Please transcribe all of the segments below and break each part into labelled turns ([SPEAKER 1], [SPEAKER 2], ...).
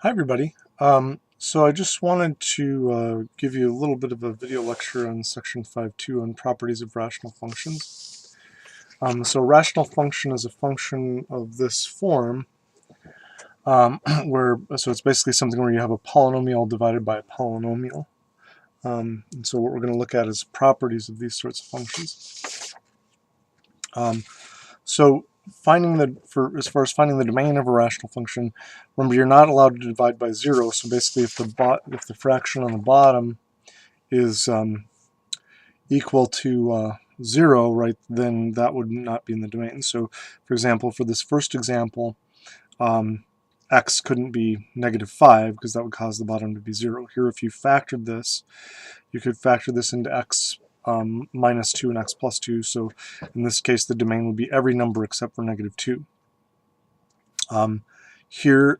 [SPEAKER 1] Hi everybody. So I just wanted to give you a little bit of a video lecture on section 5.2 on properties of rational functions. So a rational function is a function of this form so it's basically something where you have a polynomial divided by a polynomial. And so what we're going to look at is properties of these sorts of functions. So as far as finding the domain of a rational function, remember you're not allowed to divide by 0. So basically, if the fraction on the bottom is equal to 0, right, then that would not be in the domain. So, for example, for this first example, x couldn't be -5 because that would cause the bottom to be 0. Here, if you factored this, you could factor this into x -2 and x plus 2. So in this case, the domain would be every number except for -2. Here,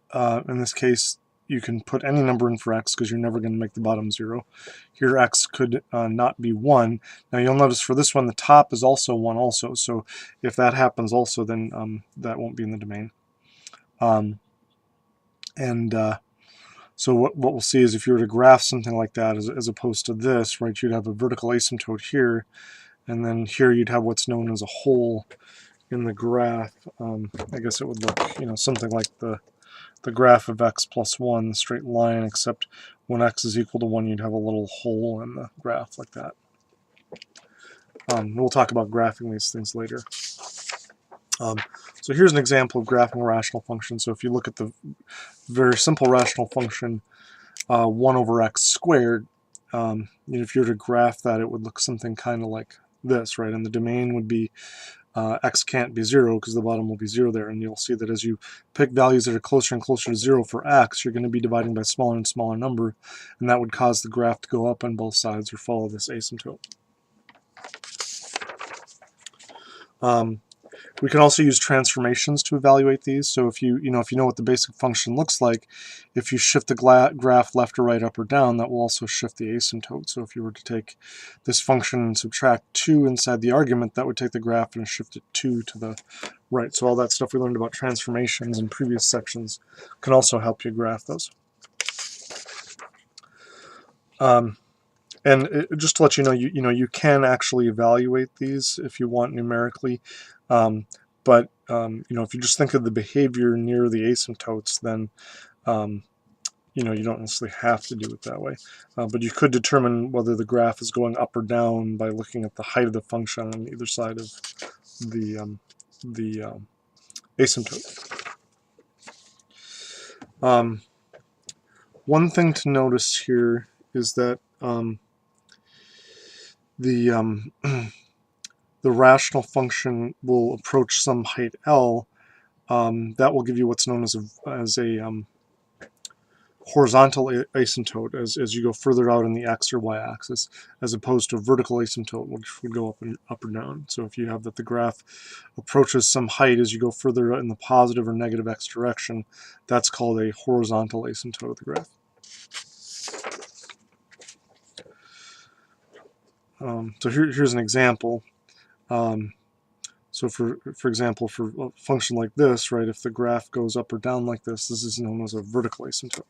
[SPEAKER 1] in this case, you can put any number in for x because you're never going to make the bottom 0. Here, x could not be 1. Now, you'll notice for this one, the top is also 1 also. So if that happens also, then that won't be in the domain. So what we'll see is if you were to graph something like that as opposed to this, right, you'd have a vertical asymptote here, and then here you'd have what's known as a hole in the graph. I guess it would look, something like the graph of x plus 1, the straight line, except when x is equal to 1, you'd have a little hole in the graph like that. We'll talk about graphing these things later. So here's an example of graphing a rational function. So if you look at the very simple rational function 1 over x squared, if you were to graph that, it would look something kind of like this, right? And the domain would be x can't be 0 because the bottom will be 0 there, and you'll see that as you pick values that are closer and closer to 0 for x, you're going to be dividing by a smaller and smaller number, and that would cause the graph to go up on both sides or follow this asymptote. We can also use transformations to evaluate these. So if you know what the basic function looks like, if you shift the graph left or right, up or down, that will also shift the asymptote. So if you were to take this function and subtract 2 inside the argument, that would take the graph and shift it 2 to the right. So all that stuff we learned about transformations in previous sections can also help you graph those. And just to let you know, you can actually evaluate these if you want numerically. But if you just think of the behavior near the asymptotes, then you don't necessarily have to do it that way. But you could determine whether the graph is going up or down by looking at the height of the function on either side of the asymptote. One thing to notice here is that the rational function will approach some height L. That will give you what's known as a horizontal asymptote as you go further out in the x or y axis, as opposed to a vertical asymptote, which would go up or down. So if you have that the graph approaches some height as you go further in the positive or negative x direction, that's called a horizontal asymptote of the graph. So here's an example. So for example, for a function like this, right, if the graph goes up or down like this is known as a vertical asymptote.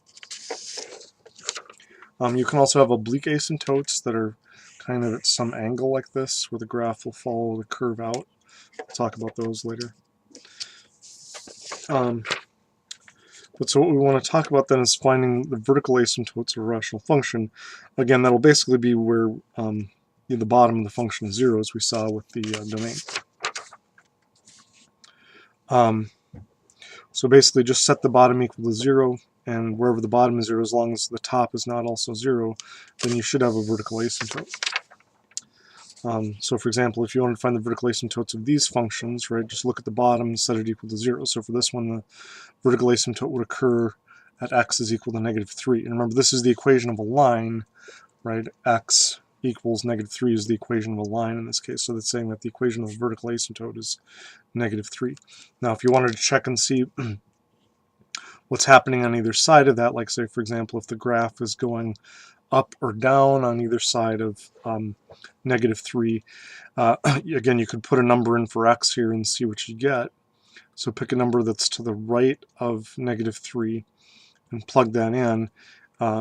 [SPEAKER 1] You can also have oblique asymptotes that are kind of at some angle like this, where the graph will follow the curve out. We'll talk about those later. But so what we want to talk about then is finding the vertical asymptotes of a rational function. Again, that'll basically be where the bottom of the function is 0, as we saw with the domain. So basically just set the bottom equal to 0, and wherever the bottom is 0, as long as the top is not also 0, then you should have a vertical asymptote. So for example, if you want to find the vertical asymptotes of these functions, right, just look at the bottom and set it equal to 0. So for this one, the vertical asymptote would occur at x is equal to -3. And remember, this is the equation of a line, right? X equals -3 is the equation of a line in this case. So that's saying that the equation of the vertical asymptote is -3. Now, if you wanted to check and see what's happening on either side of that, like say, for example, if the graph is going up or down on either side of -3, again, you could put a number in for x here and see what you get. So pick a number that's to the right of -3, and plug that in.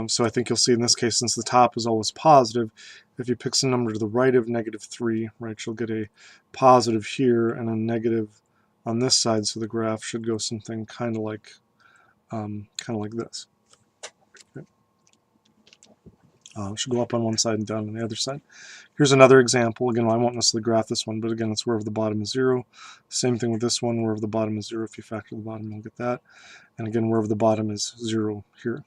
[SPEAKER 1] So I think you'll see in this case, since the top is always positive, if you pick some number to the right of -3, right, you'll get a positive here and a negative on this side. So the graph should go something kind of like this. Okay. It should go up on one side and down on the other side. Here's another example. Again, I won't necessarily graph this one, but again, it's wherever the bottom is 0. Same thing with this one, wherever the bottom is 0. If you factor the bottom, you'll get that. And again, wherever the bottom is 0 here.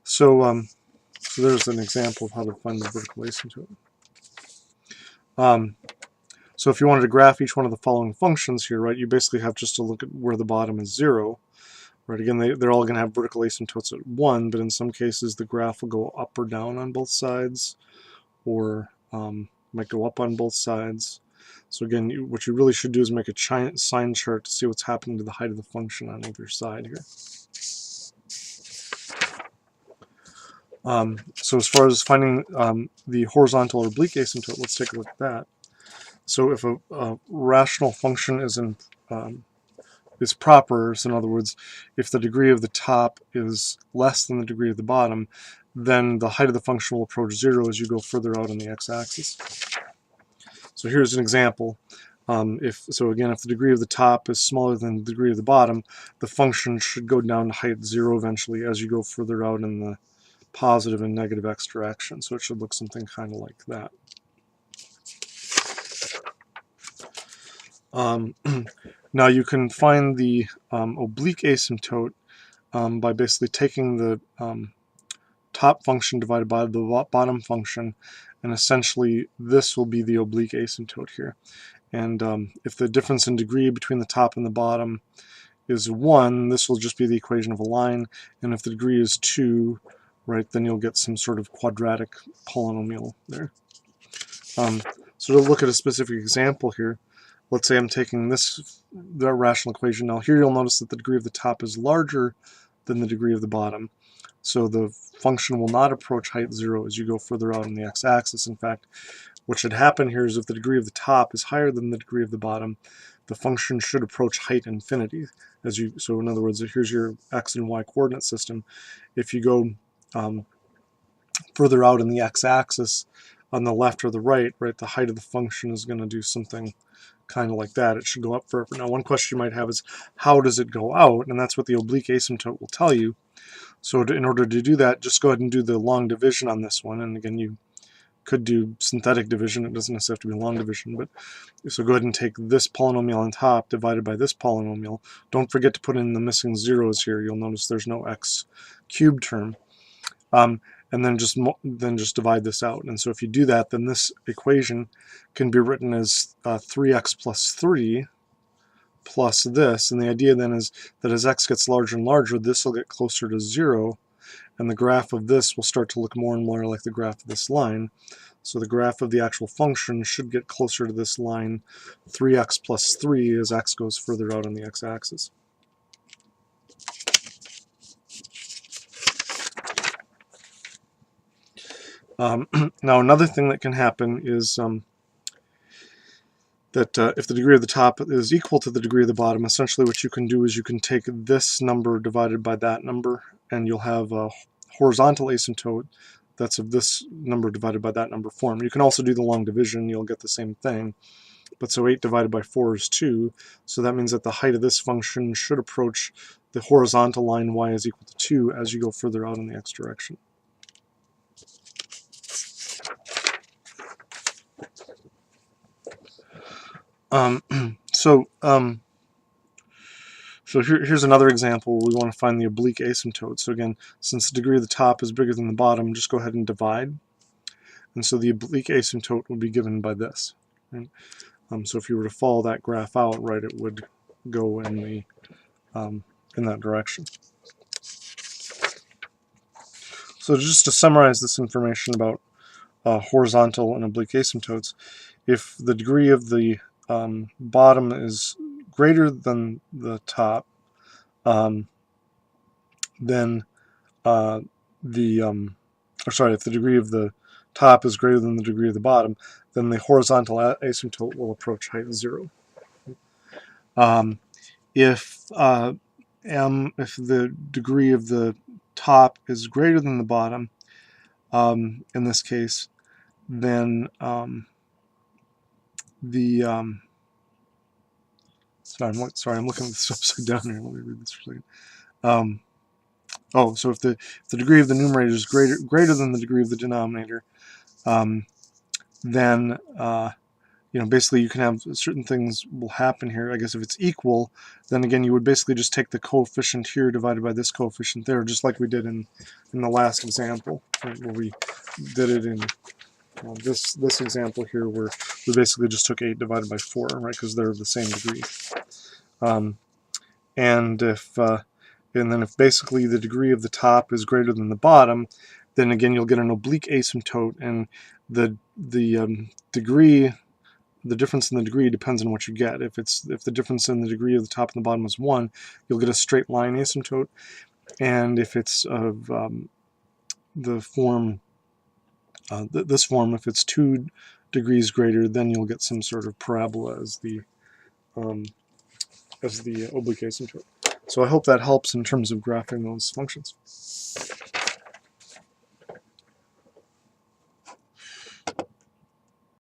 [SPEAKER 1] So there's an example of how to find the vertical asymptote. So if you wanted to graph each one of the following functions here, right, you basically have just to look at where the bottom is 0. Right, again, they're all going to have vertical asymptotes at 1, but in some cases the graph will go up or down on both sides, or might go up on both sides. So again, what you really should do is make a sign chart to see what's happening to the height of the function on either side here. So as far as finding the horizontal or oblique asymptote, let's take a look at that. So if a rational function is proper, so in other words, if the degree of the top is less than the degree of the bottom, then the height of the function will approach 0 as you go further out on the x-axis. So here's an example. If the degree of the top is smaller than the degree of the bottom, the function should go down to height 0 eventually as you go further out in the positive and negative x direction. So it should look something kind of like that. Now you can find the oblique asymptote by basically taking the top function divided by the bottom function, and essentially this will be the oblique asymptote here. And if the difference in degree between the top and the bottom is 1, this will just be the equation of a line, and if the degree is 2, right, then you'll get some sort of quadratic polynomial there. So to look at a specific example here, let's say I'm taking the rational equation. Now here you'll notice that the degree of the top is larger than the degree of the bottom. So the function will not approach height 0 as you go further out on the x-axis. In fact, what should happen here is if the degree of the top is higher than the degree of the bottom, the function should approach height infinity. So in other words, here's your x and y coordinate system. If you go further out in the x-axis on the left or the right, the height of the function is going to do something kind of like that. It should go up forever. Now, one question you might have is, how does it go out? And that's what the oblique asymptote will tell you. So in order to do that, just go ahead and do the long division on this one. And again, you could do synthetic division. It doesn't necessarily have to be long division. But so go ahead and take this polynomial on top divided by this polynomial. Don't forget to put in the missing zeros here. You'll notice there's no x cubed term. And then just divide this out. And so if you do that, then this equation can be written as 3x plus 3 plus this. And the idea then is that as x gets larger and larger, this will get closer to 0, and the graph of this will start to look more and more like the graph of this line. So the graph of the actual function should get closer to this line 3x plus 3 as x goes further out on the x-axis. Now another thing that can happen is that if the degree of the top is equal to the degree of the bottom, essentially what you can do is you can take this number divided by that number, and you'll have a horizontal asymptote that's of this number divided by that number form. You can also do the long division, you'll get the same thing. But so 8 divided by 4 is 2, so that means that the height of this function should approach the horizontal line y is equal to 2 as you go further out in the x direction. So here's another example where we want to find the oblique asymptote. So again, since the degree of the top is bigger than the bottom, just go ahead and divide. And so the oblique asymptote will be given by this. Right? So if you were to follow that graph out, right, it would go in that direction. So just to summarize this information about horizontal and oblique asymptotes, if the degree of the bottom is greater than the top, then if the degree of the top is greater than the degree of the bottom, then the horizontal asymptote will approach height 0. if the degree of the top is greater than the bottom, in this case, then sorry, I'm looking at this upside down here. Let me read this for a second. So if the degree of the numerator is greater than the degree of the denominator, then basically you can have certain things will happen here. I guess if it's equal, then again you would basically just take the coefficient here divided by this coefficient there, just like we did in the last example, right, where we did it in this example here, where we basically just took 8 divided by 4, right, because they're the same degree. And then if basically the degree of the top is greater than the bottom, then again you'll get an oblique asymptote, and the degree, the difference in the degree depends on what you get. If the difference in the degree of the top and the bottom is 1, you'll get a straight line asymptote, and if it's of the form this form, if it's 2 degrees greater, then you'll get some sort of parabola as the oblique asymptote. So I hope that helps in terms of graphing those functions.